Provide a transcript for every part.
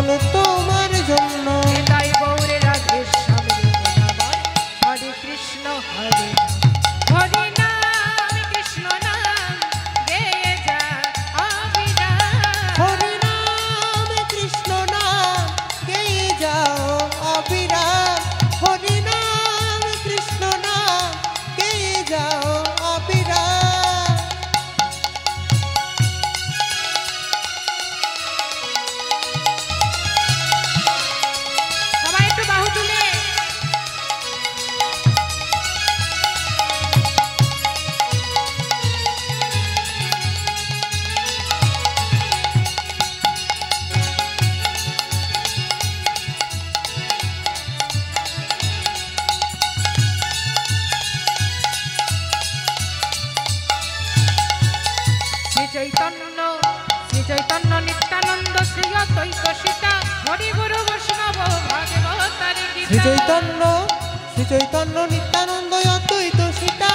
মন তোমার জন্য। তাই গৌরে রাধে শ্যাম হরে কৃষ্ণ হরে হরে নাম কৃষ্ণ নাম গেয়ে যা অবিরাম। হরি নাম কৃষ্ণ নাম গেয়ে যাও অবিরাম। হরি নাম কৃষ্ণ নাম গেয়ে যাও অবিরাম। সবাই একটু বাহু তুলে শ্রী চৈতন্য নিত্যানন্দ শ্রী অদ্বৈত সীতা হরি গুরু বৈষ্ণব ভাগবতার শ্রী গীতা। চৈতন্য নিত্যানন্দ অদ্বৈত সীতা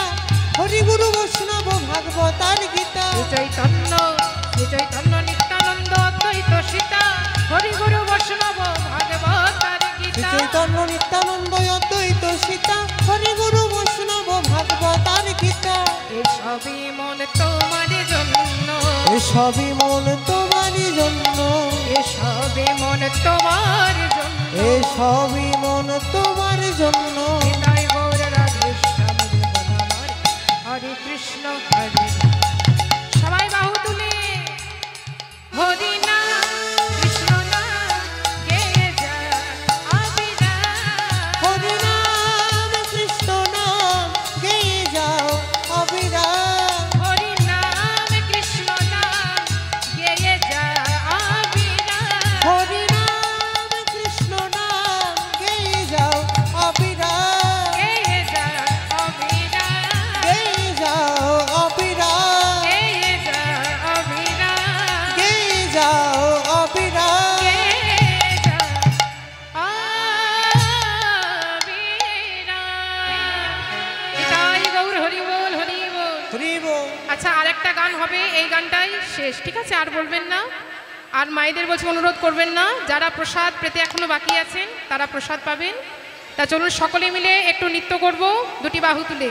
হরি গুরু বৈষ্ণব ভাগবতার গীতা। শ্রী চৈতন্য নিত্যানন্দ অদ্বৈত সীতা হরি গুরু বৈষ্ণব ভাগবতার শ্রী গীতা। চৈতন্য নিত্যানন্দ অদ্বৈত সীতা হরি গুরু বৈষ্ণব ভাগবতার গীতা। এসবই মন তোমার জন্য, এসবই মন তোমারই জন্য। এসবই মন তোমার জন্য। এসবই মন তোমার জন্য। তাই গৌর রাধে শ্যাম আমার হরে কৃষ্ণ হরে। সবাই বাহু তুলে হরি নাম কৃষ্ণ নাম গেয়ে যা অবিরাম। হরি নাম কৃষ্ণ নাম গেয়ে যাও অবিরাম। হরি নাম কৃষ্ণ নাম গেয়ে যা অবিরাম। হরি নাম কৃষ্ণ নাম গেয়ে যাও অবিরাম। গেয়ে যা অবিরাম। গেয়ে যাও অবিরাম। গেয়ে যা অবিরাম। গেয়ে যাও অবিরাম। গেয়ে যা অবিরাম। এটাই গৌর হরি বল হরি বল। হরি বল। আচ্ছা, আর একটা গান হবে, এই গানটাই শেষ, ঠিক আছে? আর বলবেন না, আর মায়েদের বলছি অনুরোধ করবেন না। যারা প্রসাদ পেতে এখনো বাকি আছেন তারা প্রসাদ পাবেন। তা চলুন সকলে মিলে একটু নৃত্য করব, দুটি বাহু তুলে।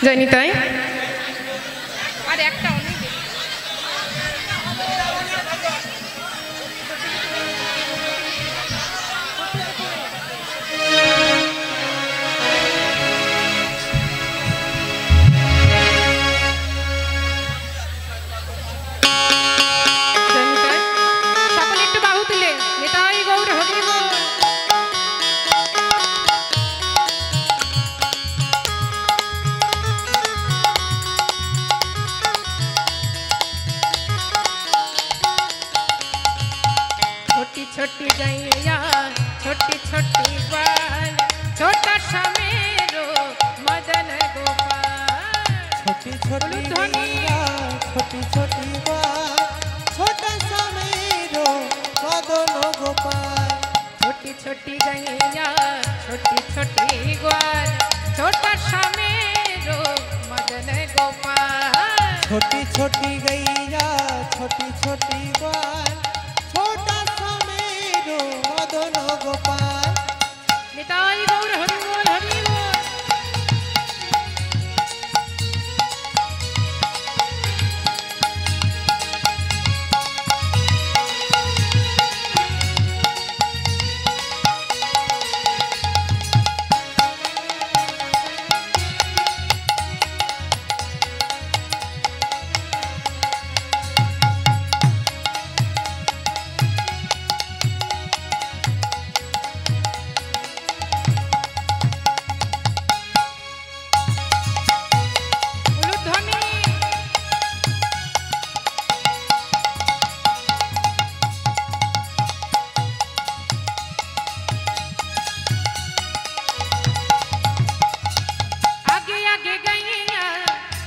জয় নিতাই। আর একটা অনেক সকলে একটু বাহু তুলে নিতাই গৌর হরি বল। छोटी छोटी गैया छोटी छोटी बाल छोटा सा मेरो मदन गोपाल। छोटी छोटी गैया छोटी छोटी बाल छोटा सा मेरो मदन गोपाल। छोटी छोटी गैया छोटी छोटी ग्वाल छोटा सा मेरो मदन गोपाल। छोटी छोटी गैया छोटी छोटी बाल छोटा सा मेरो मदन गोपाल। निताई गौर हरि बोल हरि बोल।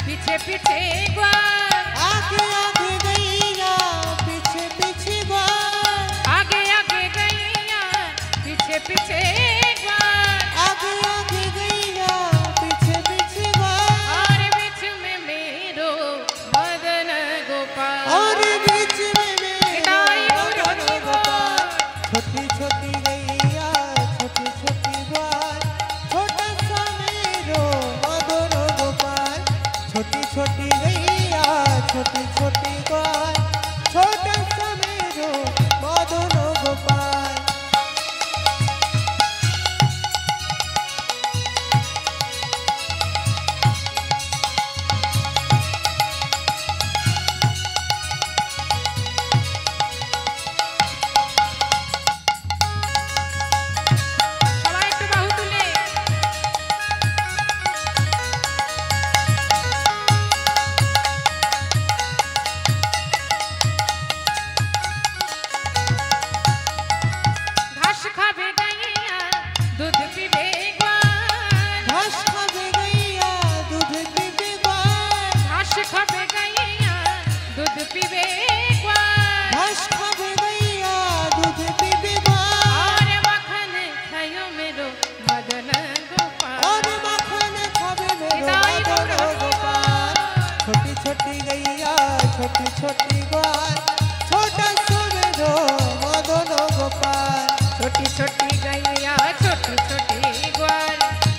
पीछे पीछे ग्वाल, आगे आगे गैया पीछे पीछे ग्वाल, आगे आगे गैया पीछे पीछे ग्वाल, आगे आगे गैया पीछे पीछे ग्वाल, और बीच में मेरो छोटी गैया छोटी छोटी ग्वाल छोटा सा मेरो मदन गोपाल সবাই একটু বাহু তুলে ঘাস খাবে গাইয়া দুধ পিবে গোয়াল घास खावे गैया दूध पीबे ग्वाल ঘাস খাবে গাইয়া দুধ পিবে গোয়াল घास खावे गैया दूध पीबे ग्वाल और मखन खायो मेरो मदन गोपाल और माखन खावे मेरो निताई मदन गौर गोपाल छोटी छोटी गैया छोटी छोटी ग्वाल छोटा सा मेरो मदन गोपाल छोटी छोटी गैया छोटी छोटी ग्वाल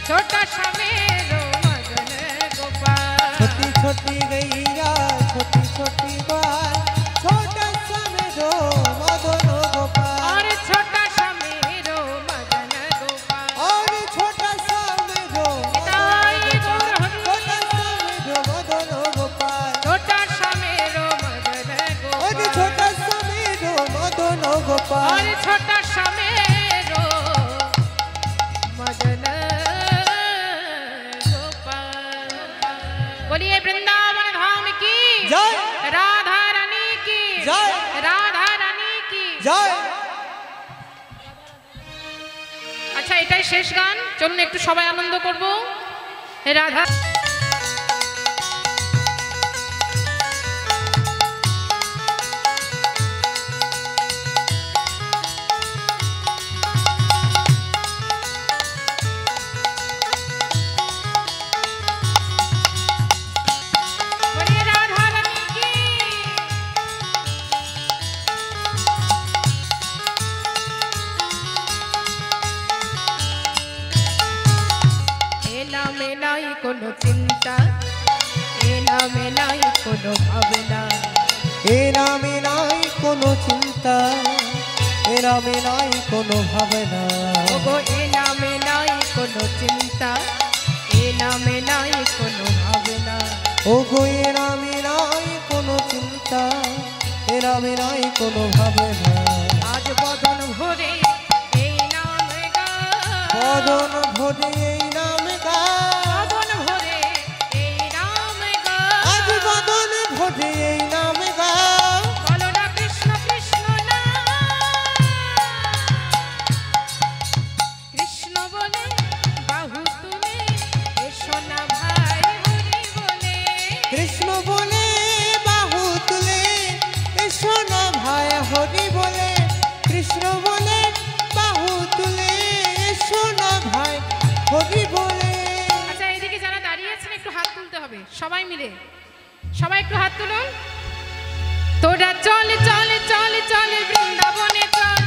छोटा सा मेरो मदन गोपाल छोटी छोटी गैया छोटी छोटी ग्वाल छोटा सा मेरो मदन गोपाल और छोटा सा मेरो मदन गोपाल और छोटा सा मेरो निताई गौर छोटा सा मेरो मदन गोपाल छोटा सा मेरो मदन और गोपाल छोटा सा मेरो मदन गोपाल और छोटा सा मेरो मदन गोपाल बोलिए वृंदावन धाम की जय राधा रानी की जय রাধা রানী কি जय আচ্ছা এটাই শেষ গান চলুন একটু সবাই আনন্দ করব রাধা বলিয়ে রাধা রানী কি এলা মেলাই কোনো চিন্তা এলা মেলাই কোনো ভাবনা এরা মেলাই কোনো চিন্তা এরা মেলাই কোনো ভাবনা ওগো এলা মেলাই কোনো চিন্তা এলা মেলাই কোনো ভাবনা ও গো এরা মেলাই কোনো চিন্তা এরা মেলাই কোনো ভাবনা আজ বদন ভরে এই নাম গা বদন ভরে এই নাম গা বদন ভরে এই নাম গা আজ বদন ভরে এই নাম গা বলো না কৃষ্ণ কৃষ্ণ না কৃষ্ণ বলে বাহু তুলে এসো না ভাই হরি বলে কৃষ্ণ বলে বাহু তুলে এসো না ভাই হরি বলে কৃষ্ণ বলে বাহু তুলে এসো না ভাই হরি বলে আচ্ছা এইদিকে যারা দাঁড়িয়ে আছেন একটু হাত তুলতে হবে সবাই মিলে সবাই একটু হাত তুলুন তোরা চল চল চল চল বৃন্দাবনে চল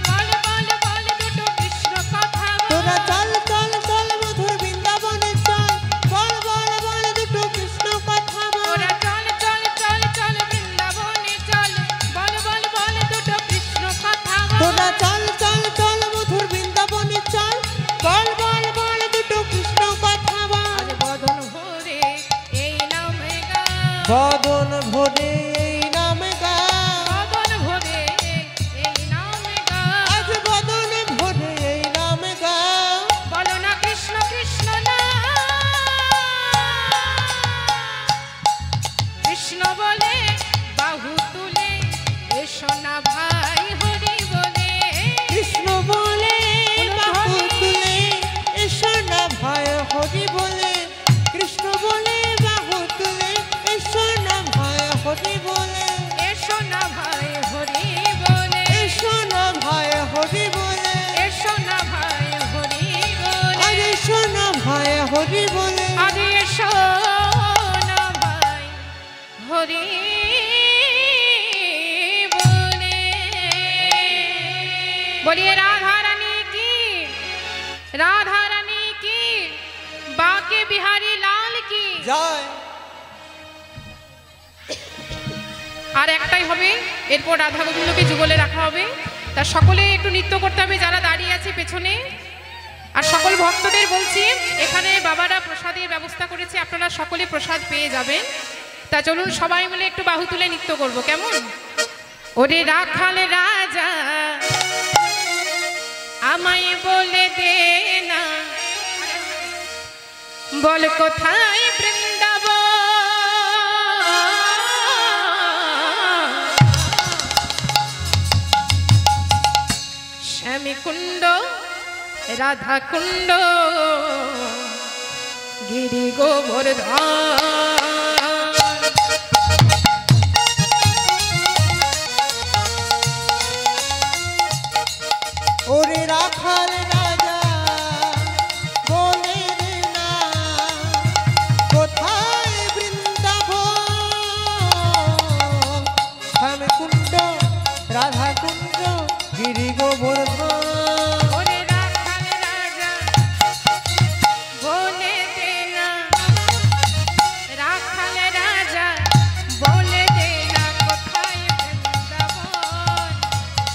বল বল বল দুটো কৃষ্ণ কথা বল তোরা চল চল চল মধুর বৃন্দাবনে চল বল বল বল দুটো কৃষ্ণ কথা বল তোরা চল চল চল চল বৃন্দাবনে চল বল বল বল দুটো কৃষ্ণ কথা বল তোরা চল চল চল মধুর বৃন্দাবনে চল বল বল বল দুটো কৃষ্ণ কথা বল আজ বদন ভরে এই নামে গা বদন ভরে এই নাম গা বদন ভরে এই নামে গা আজ বদন ভরে এই নাম গা বলো না কৃষ্ণ কৃষ্ণ না কৃষ্ণ বলে বাহু তুলে এসো না ভাই হরি বলে কৃষ্ণ বলে বাহু তুলে এসো না ভাই হরি বলে কৃষ্ণ বলে বাহু তুলে এসো না ভাই হরি বলে এসো না ভাই হরি বলে এসো না ভাই হরি বলে এসো না ভাই হরি বলে আর এসো না ভাই হরি বলে আজ এসো না ভাই হরি বলে बोलिए राधा रानी की बाके बिहारी लाल की जय হবে, এরপর রাধা গোবিন্দকে যুগলে রাখা হবে। তা সকলে একটু নৃত্য করতে হবে যারা দাঁড়িয়ে আছে পেছনে। আর সকল ভক্তদের বলছি, এখানে বাবারা প্রসাদের ব্যবস্থা করেছে, আপনারা সকলে প্রসাদ পেয়ে যাবেন। তা চলুন সবাই মিলে একটু বাহু তুলে নৃত্য করব, কেমন? ওরে রাখাল রাজা আমায় বলে দে না, বল কোথায় বৃন্দাবন, শ্যামী কুণ্ড রাধা কুণ্ড গিরি গোবর্ধন। ওরে রাখাল রাজা বলে দে না, কোথায় বৃন্দাবন, শ্যাম কুণ্ড রাধা কুণ্ড গিরি গোবর্ধন। ওরে রাখাল রাজা বলে দে না, রাখাল রাজা বলে দে না, কোথায় বৃন্দাবন,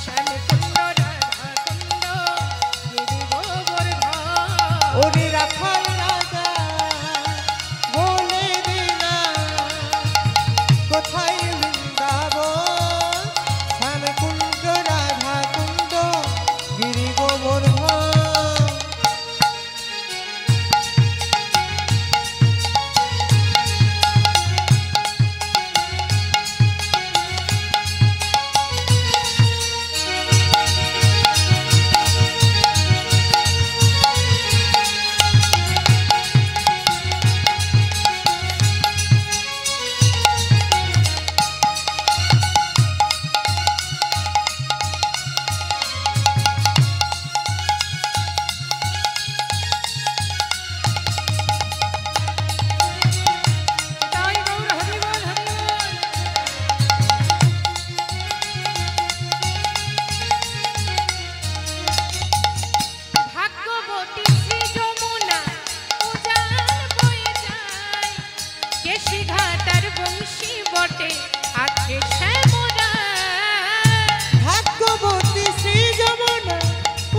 শ্যাম কুণ্ড রাধা কুণ্ড গিরি গোবর্ধন। ওরে রাখাল রাজা বলে দে না, কোথায় বৃন্দাবন, শ্যাম কুণ্ড রাধা কুণ্ড গিরি গোবর্ধন। তাই গৌর হরি বল, হরি বল। ভাগ্যবতী শ্রী যমুনা উজান বয়ে যায়, কেশি ঘাটার বংশী বটে আছে শ্যামরা। ভাগ্যবতী শ্রী যমুনা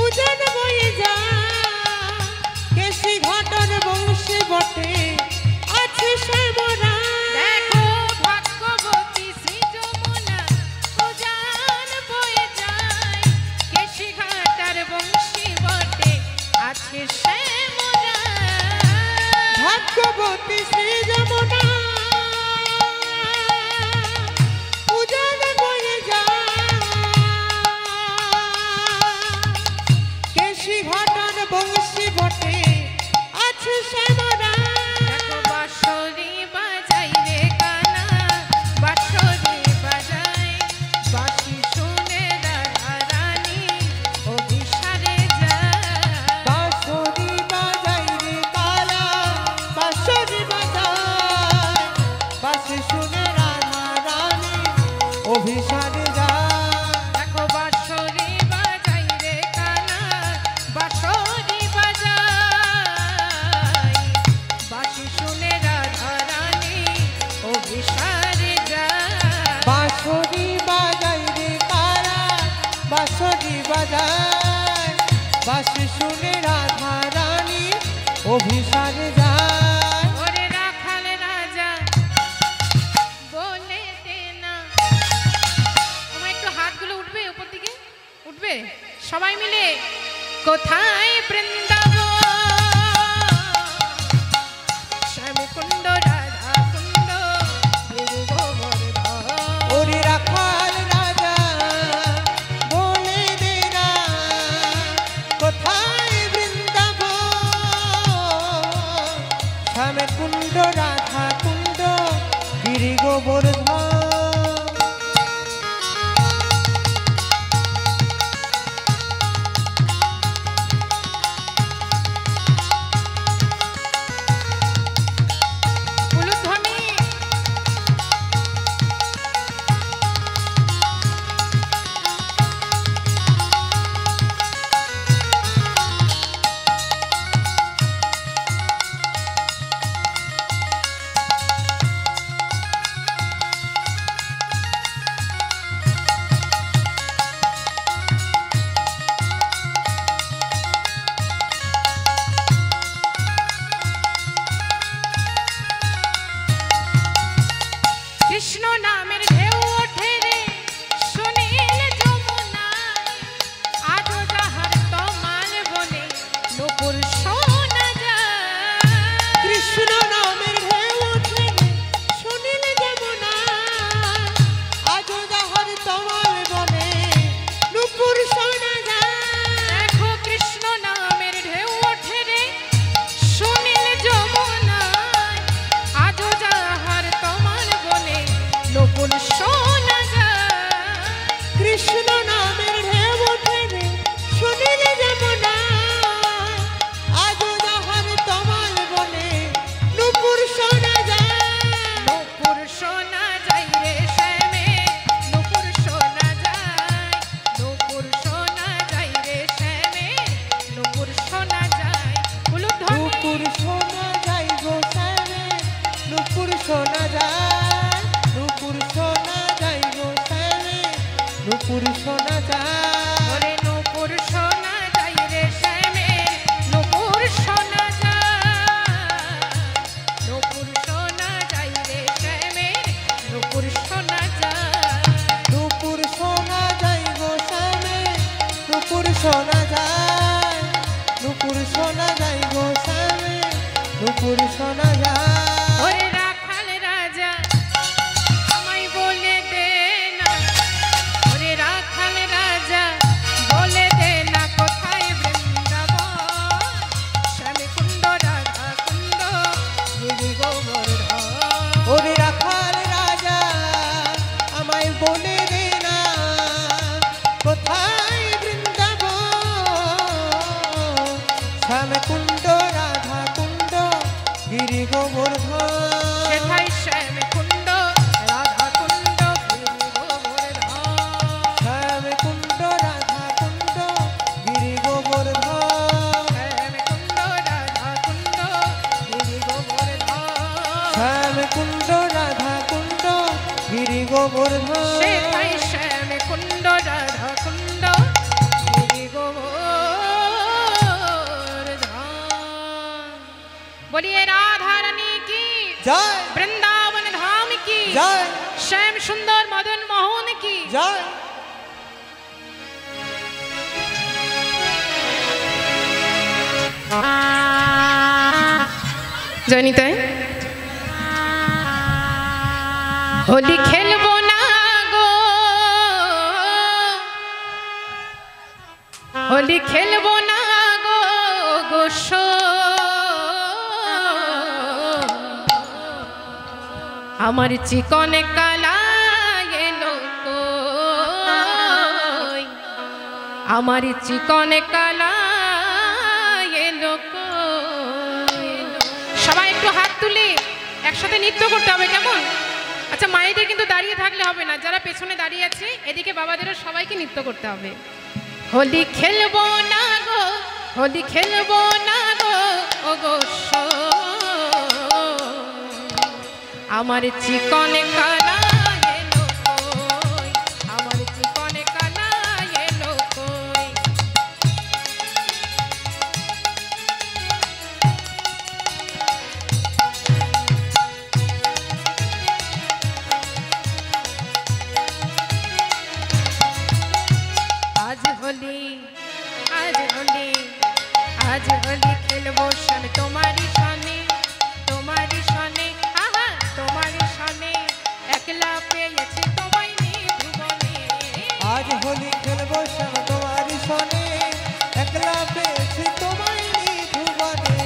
উজান বয়ে যায়, কেশি ঘাটার বংশী বটে আছে শ্যামরা। দেখো ভাগ্যবতী শ্রী যমুনা উজান বয়ে যায়, কেশি ঘাটার বংশী বটে আছে শ্যামরা। ভাগ্যবতী শ্রী যমুনা উজান বয়ে যায়, কেশি ঘাটার বংশী বটে আছে শ্যামরা। দেখো বাঁশরি বাজাই রে কানা, বাঁশরি বাজাই, বাঁশি শুনে রাধা রানী অভিসারে যায়। বাঁশরি বাজাই রে কালা, বাঁশরি বাজায়, বাঁশি শুনে রাধা রানী অভিসারে যায়। দেখো বাঁশরি বাজাই রে কানা, বাঁশরি বাজাই, বাঁশি শুনে রাধা রানী অভিসারে যায়। বাঁশরি বাজাই রে কালা, বাঁশরি বাজায়, বাঁশি শুনে রাধা রানী অভিসারে যায়। ওরে রাখাল রাজা বলে দে না, তোমার একটু হাতগুলো উঠবে উপর দিকে, উঠবে সবাই মিলে, কোথায় বৃন্দাবন, শ্যাম কুণ্ড রাধা কুণ্ড গিরি গোবর্ধন। ওরে রাখাল রাজা বলে দে না, কোথায় বৃন্দাবন, শ্যাম কুণ্ড রাধা কুণ্ড গিরি গোবর্ধন। উলুধ্বনি। কৃষ্ণ নামের ঢেউ ওঠে রে সুনীল যমুনায়, আজও যাহার তমাল বলে নূপুর শোনা যায়। কৃষ্ণ নামের ঢেউ ওঠে রে সুনীল যমুনায়, আজও যাহার তমাল বলে নূপুর শোনা যায়। দেখো কৃষ্ণ নামের ঢেউ ওঠে রে সুনীল যমুনায়, আজও যাহার তমাল বলে নূপুর শোনা যায়। কৃষ্ণ নামের ঢেউ ওঠে রে সুনীল যমুনায়, আজও যাহার তমাল বলে নূপুর শোনা যায়। নূপুর শোনা যায় রে শ্যামে, নূপুর শোনা যায়, নূপুর শোনা যায় রে শ্যামে, নূপুর শোনা যায়। উলুধ্বনি নূপুর শোনা যায় গো শ্যামে, নূপুর শোনা যায়, নূপুর শোনা যায় গো শ্যামে, নূপুর শোনা যায়। ওরে নূপুর শোনা যায় রে শ্যামে, নূপুর শোনা যায়, নূপুর শোনা যায় রে শ্যামে, নূপুর শোনা যায়। নূপুর শোনা যায় গো শ্যামে, নূপুর শোনা যায়, নূপুর শোনা যায় গো শ্যামে, নূপুর শোনা যায়। ওরে রাখাল রাজা আমায় বলে দে না, ওরে রাখাল রাজা বলে দে না কোথায় বৃন্দাবন, শ্যামে কুণ্ড রাধা কুণ্ড গিরি গোবর্ধন। ওরে রাখাল রাজা আমায় বলে দে না কোথায় বৃন্দাবন, শ্যামকুণ্ড রাধা কুণ্ড গিরি গোবর্ধন। সেথায় শ্যামে কুণ্ড রাধা কুণ্ড গিরি গোবর্ধন। শ্যামকুণ্ড রাধা কুণ্ড গিরি গোবর্ধন। শ্যামে কুণ্ড রাধা কুণ্ড গিরি গোবর্ধন। শ্যামকুণ্ড রাধা কুণ্ড গিরি গোবর্ধন। সেথায় শ্যামে কুণ্ড রাধা কুণ্ড গিরি গোবর্ধন। বলিয়ে রাধা রানী কি জয় বৃন্দাবন ধাম কি জয় শ্যাম সুন্দর মদন মোহন কি জয়। জয়নিতাই হোলি খেলবো না গো, হোলি খেলবো না গো গোসো, আমার চিকন কালা এলো কই, আমার চিকন কালা এলো কই। সবাই একটু হাত তুলে একসাথে নৃত্য করতে হবে, কেমন? আচ্ছা, মায়েদের কিন্তু দাঁড়িয়ে থাকলে হবে না, যারা পেছনে দাঁড়িয়ে আছে এদিকে বাবাদেরও সবাইকে নৃত্য করতে হবে। হোলি খেলবো না গো, হোলি খেলবো না গো ও গো সো, আমার চিকন কালা এলো কই, আমার চিকন কালা এলো কই। আজ হোলি, আজ হোলি, আজ হোলি খেলবো শ্যাম তোমারই সনে, তোমারই সনে, আহা তোমারই সনে, একলা পেয়েছি তোমায় নিভুবনে। আজ হোলি খেলবো শ্যাম তোমারই সনে, একলা পেয়েছি তোমায় নিভুবনে।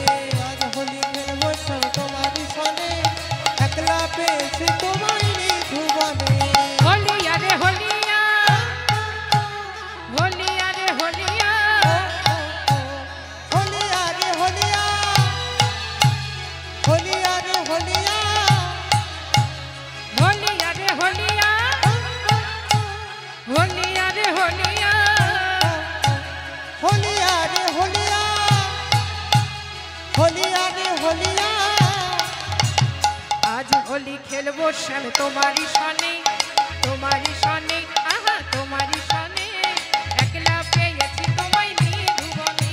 আজ হোলি খেলবো শ্যাম তোমারই সনে, একলা পেয়েছি তোমায় নিভুবনে। হোলিয়া রে হোলিয়া, হোলিয়া রে হোলিয়া, হোলিয়া রে হোলিয়া, হোলিয়া রে হোলিয়া, হোলিয়া রে হোলিয়া, হোলিয়া রে হোলিয়া, হোলিয়া রে হোলিয়া, হোলিয়া রে হোলিয়া। আজ হোলি খেলবো শ্যাম তোমারই সনে, তোমারই সনে, আহা তোমারই সনে, একলা পেয়েছি তোমায় নিভুবনে।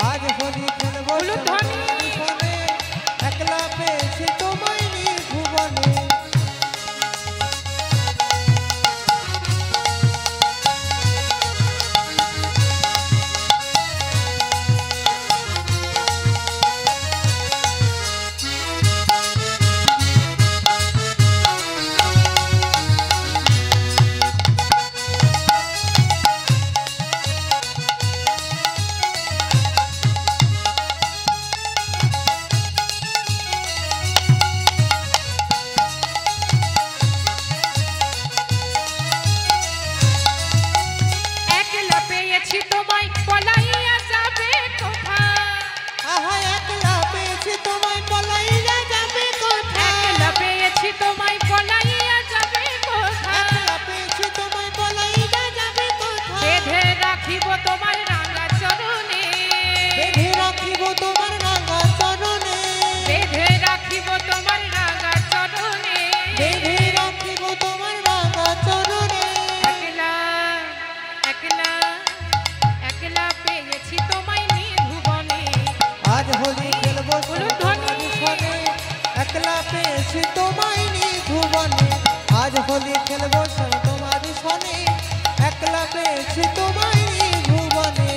আজ হোলি খেলবো শ্যাম উলুধ্বনি। তোমারই সনে, একলা পেয়েছি তোমায় নিভুবনে। বেঁধে রাখিব তোমার রাঙা চরণে। একলা একলা একলা পেয়েছি তোমায় নিভুবনে। আজ হোলি খেলবো তোমার সনে, একলা পেয়েছি তোমায় নিভুবনে। আজ হোলি খেলবো তোমার সনে, একলা পেয়েছি তোমায় নিভুবনে।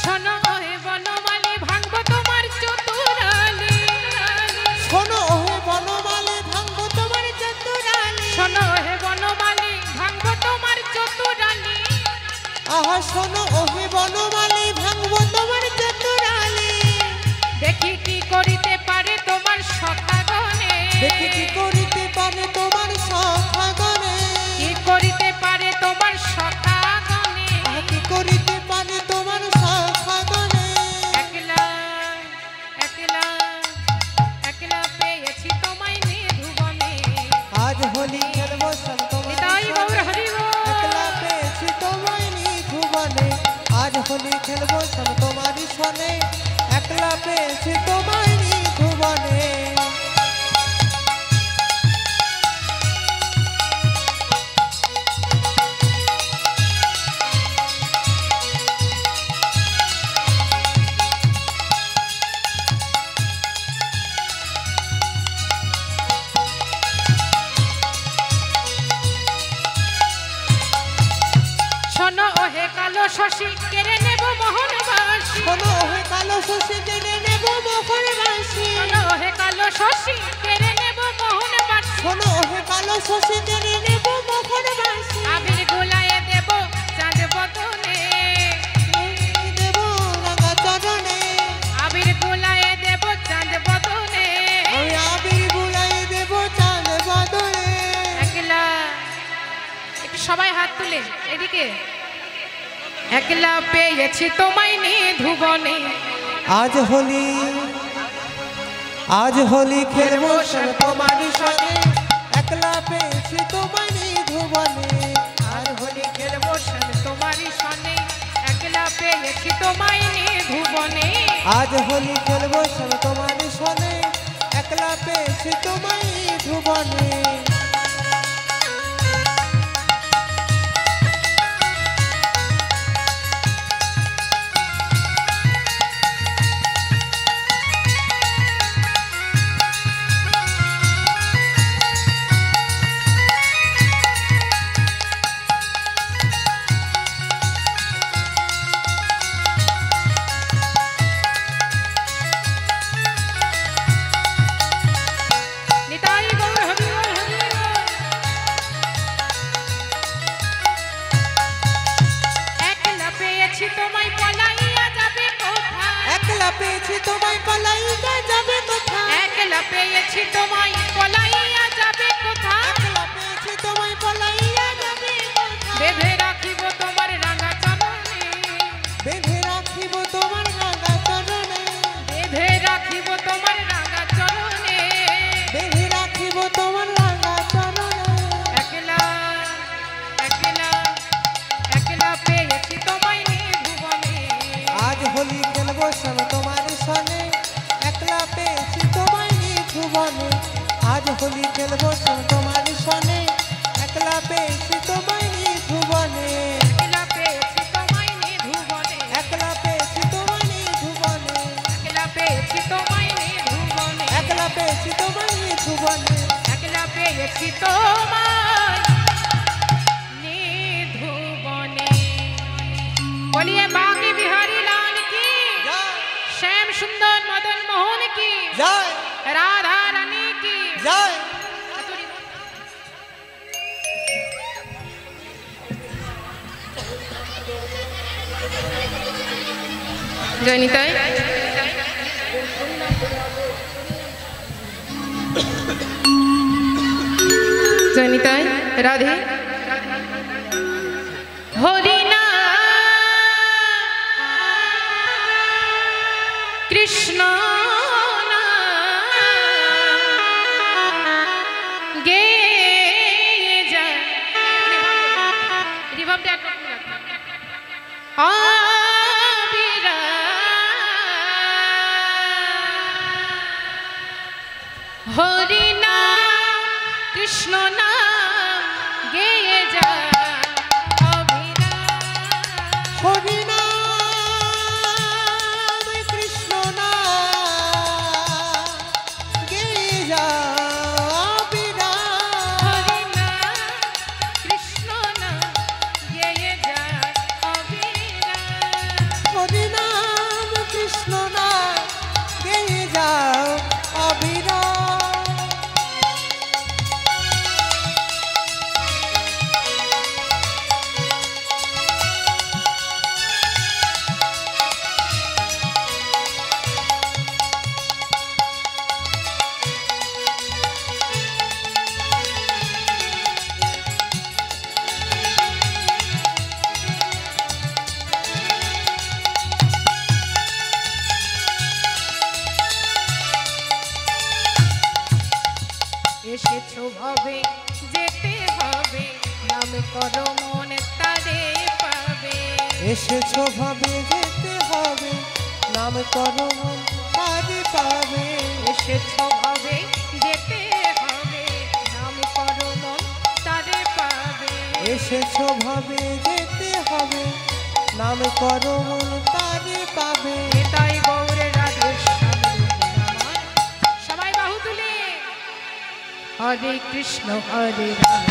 শোনো হে বনমালী ভাঙবো তোমার চতুরালি। শোনো হে বনমালী ভাঙবো তোমার চতুরালি। শোনো হে বনমালী ভাঙবো তোমার চতুরালি। আহা শোনো হে বনমালী ভাঙবো তোমার চতুরালি। দেখি কি করিতে পারে তোমার সখাগণে। দেখি কি করিতে পারে তোমার সখাগণে। কি করিতে পারে তোমার সখাগণে। আহা কি করিতে পারে তোমার সখাগণে। একলা একলা একলা পেয়েছি তোমায় নিভুবনে। আজ হোলি খেলবো তোমার নিতাই গৌর হরি বল। একলা পেয়েছি তোমায় নিভুবনে। আজ হোলি খেলবো তোমার সনে, একলা পেয়েছি তোমায় নিভুবনে। শোনো হে কালো শশী কেড়ে নেব মোহনবাসী। শোনো হে কালো শশী কেড়ে নেব মোহনবাসী। শোনো হে কালো শশী কেড়ে নেব মোহনবাসী। শোনো হে কালো শশী কেড়ে নেব মোহনবাসী। আবির গোলায় দেব চাঁদ বদনে। দেব রাঙা চরণে। আবির গোলায় দেব চাঁদ বদনে। আমি আবির বুলাই দেব চাঁদ বদনে। একলা একটু সবাই হাত তুলে এদিকে। একলা পেয়েছি তোমায় নিভুবনে। আজ হোলি খেলবো তোমার সনে, একলা পেয়েছি তোমার নিভুবনে। আর হোলি খেলবো তোমারই সনে। একলা পেয়েছি তোমায় নিভুবনে। আজ হোলি খেলবো তোমার সনে, একলা পেয়েছি তোমার নিভুবনে। নিতাই গৌর হরি বল, হরি বল। একলা পেয়েছি তোমায় পলাইয়া যাবে কোথায়। একলা পেয়েছি তোমায় পালাইয়া যাবে কোথায়। একলা পেয়েছি তোমায় পলাইয়া যাবে কোথায়। একলা পেয়েছি তোমায় পালাইয়া যাবে কোথায়। বেঁধে রাখিব তোমার রাঙা চরণে। বেঁধে রাখিব তোমার রাঙা চরণে। বেঁধে রাখিব তোমার রাঙা চরণে। বেঁধে রাখিব তোমার রাঙা চরণে। একলা একলা একলা পেয়েছি তোমায় নিভুবনে। আজ হোলি খেলবো তোমার সনে, একলা পেয়েছি তোমায় নিভুবনে। আজ হোলি খেলবো তোমার সনে, একলা পেয়েছি তোমায় নিভুবনে। একলা পেয়েছি তোমায় নিভুবনে। একলা পেয়েছি তোমায় নিভুবনে। একলা পেয়েছি তোমায় নিভুবনে। একলা পেয়েছি তোমায় নিভুবনে। একলা পেয়েছি তোমায় নিভুবনে। বলিए बाकी बिहारी लाल की, জয় श्याम सुंदर मदन मोहन की, জয় राधा रानी की। জয়। জয় নিতাই। নিতাই রাধে হরিনা কৃষ্ণ গে যা রিভাবটা একরকম রাখবে আবিরা হরিনা কৃষ্ণ নাম গেয়ে যা অবিরা হরিনাম কৃষ্ণ নাম গেয়ে যা অবিরা হরিনা কৃষ্ণ নাম গেয়ে যা অবিরা হরিনাম কৃষ্ণ নাম গেয়ে যাও অবিরা এসেছো ভাবে যেতে হবে নাম করো মনে তারে পাবে এসেছো ভাবে যেতে হবে নাম করো মন তারে পাবে এসেছো ভাবে যেতে হবে নাম করো মন তারে পাবে এসেছো ভাবে যেতে হবে নাম করো মন তারে পাবে তাই গৌরে রাধে আমার সবাই বাহু তুলে হরে কৃষ্ণ হরে রাম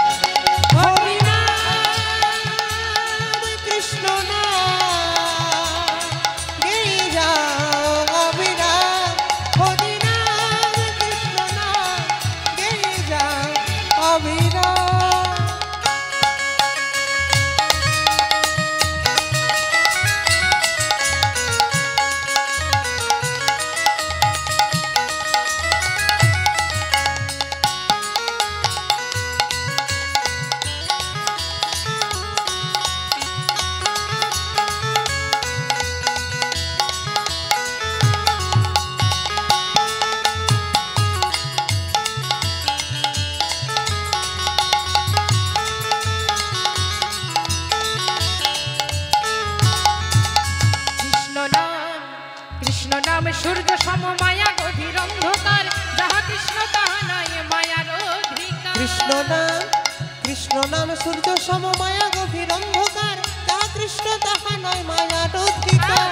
হরিনাম কৃষ্ণ নাম গেয়ে যাও অবিরা হরিনাম কৃষ্ণ নাম গেয়ে যাও অবিরা কৃষ্ণ নাম সূর্য সম মায়া গভীর অন্ধকার যাহা কৃষ্ণ তাহা নয় মায়ার অধিকার কৃষ্ণ নাম সূর্য সম মায়া গভীর অন্ধকার তা কৃষ্ণ তাহা নয় মায়ার অধিকার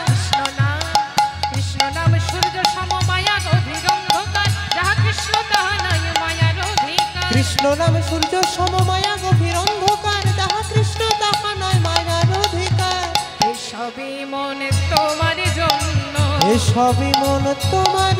কৃষ্ণ নাম সূর্য সম মায়া গভীর অন্ধকার যাহা কৃষ্ণ তাহা নয় মায়ার অধিকার কৃষ্ণ নাম সূর্য সম মায়া গভীর অন্ধকার তাহা কৃষ্ণ তাহা নয় মায়ার অধিকার এসবই মনে তোমার জন্য এসবই মন তোমার